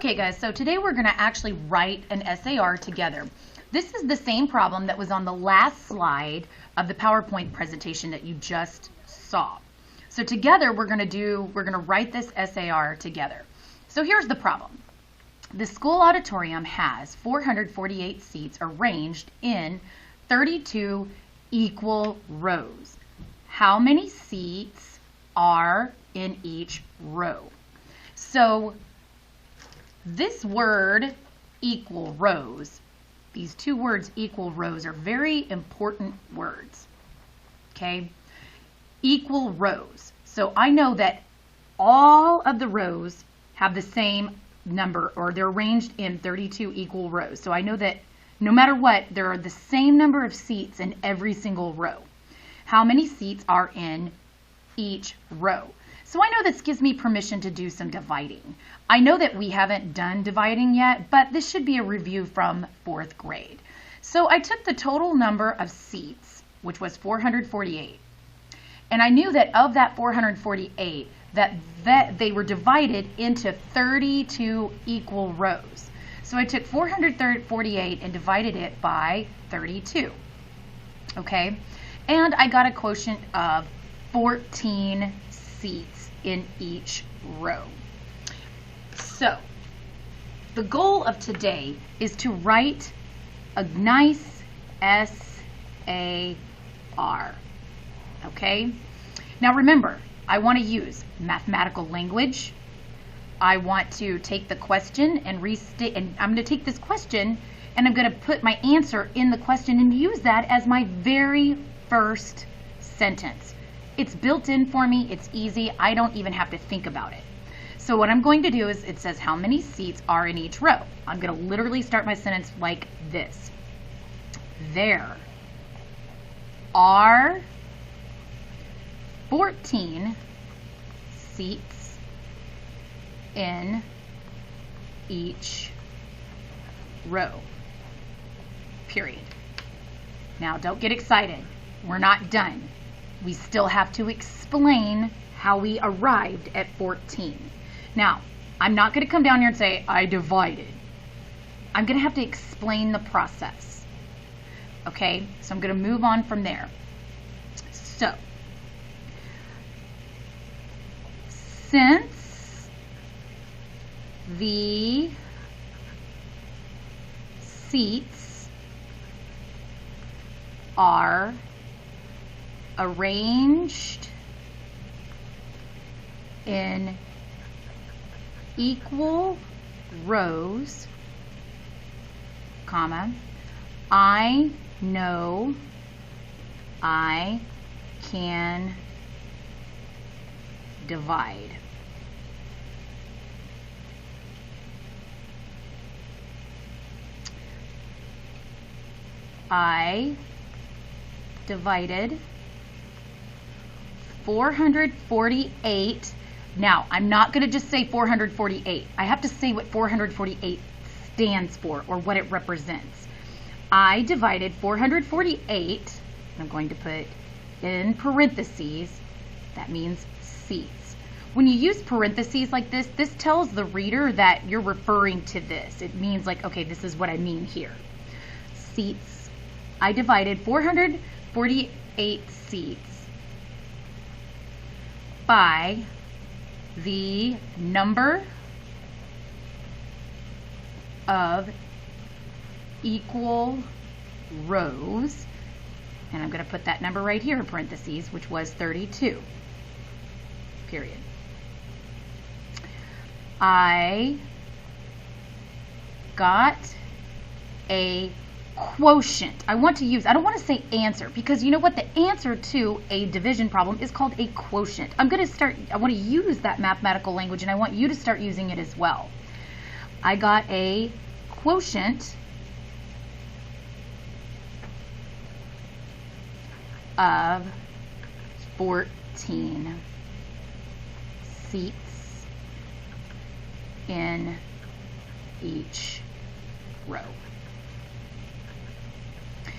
Okay guys, so today we're going to actually write an SAR together. This is the same problem that was on the last slide of the PowerPoint presentation that you just saw. So together we're going to write this SAR together. So here's the problem. The school auditorium has 448 seats arranged in 32 equal rows. How many seats are in each row? So this word equal rows, these two words equal rows are very important words, okay? Equal rows. So I know that all of the rows have the same number, or they're arranged in 32 equal rows. So I know that no matter what, there are the same number of seats in every single row. How many seats are in each row? So I know this gives me permission to do some dividing. I know that we haven't done dividing yet, but this should be a review from 4th grade. So I took the total number of seats, which was 448, and I knew that of that 448, that they were divided into 32 equal rows. So I took 448 and divided it by 32, okay? And I got a quotient of 14 seats in each row. So the goal of today is to write a nice SAR, okay? Now remember, I want to use mathematical language. I want to take the question and restate, and I'm going to take this question and I'm going to put my answer in the question and use that as my very first sentence. It's built in for me, it's easy, I don't even have to think about it. So what I'm going to do is, it says how many seats are in each row. I'm going to literally start my sentence like this. There are 14 seats in each row, period. Now don't get excited, we're not done. We still have to explain how we arrived at 14. Now, I'm not going to come down here and say, I divided. I'm going to have to explain the process. Okay, so I'm going to move on from there. So, since the seats are arranged in equal rows, comma, I know I can divide. I divided 448. Now, I'm not going to just say 448. I have to say what 448 stands for, or what it represents. I divided 448, I'm going to put in parentheses, that means seats. When you use parentheses like this, this tells the reader that you're referring to this. It means like, okay, this is what I mean here. Seats. I divided 448 seats by the number of equal rows, and I'm going to put that number right here in parentheses, which was 32, period. I got a quotient. I don't want to say answer, because you know what, the answer to a division problem is called a quotient. I want to use that mathematical language, and I want you to start using it as well. I got a quotient of 14 seats in each row.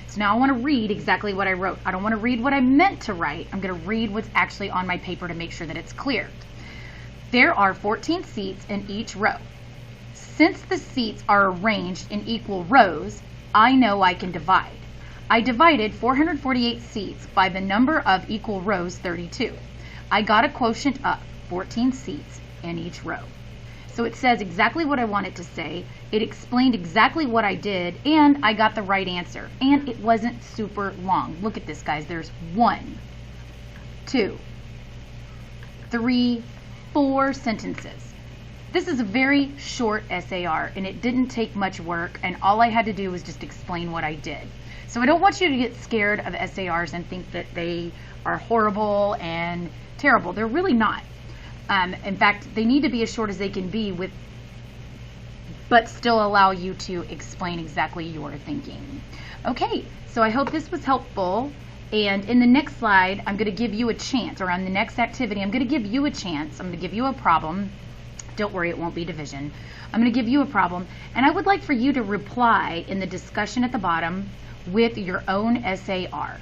So now I want to read exactly what I wrote. I don't want to read what I meant to write. I'm going to read what's actually on my paper to make sure that it's clear. There are 14 seats in each row. Since the seats are arranged in equal rows, I know I can divide. I divided 448 seats by the number of equal rows, 32. I got a quotient of 14 seats in each row. So it says exactly what I want it to say. It explained exactly what I did, and I got the right answer. And it wasn't super long. Look at this, guys. There's 1, 2, 3, 4 sentences. This is a very short SAR, and it didn't take much work, and all I had to do was just explain what I did. So I don't want you to get scared of SARs and think that they are horrible and terrible. They're really not. In fact, they need to be as short as they can be, but still allow you to explain exactly your thinking. Okay, so I hope this was helpful. And in the next slide, I'm going to give you a chance, or on the next activity, I'm going to give you a chance. I'm going to give you a problem. Don't worry, it won't be division. I'm going to give you a problem, and I would like for you to reply in the discussion at the bottom with your own SAR.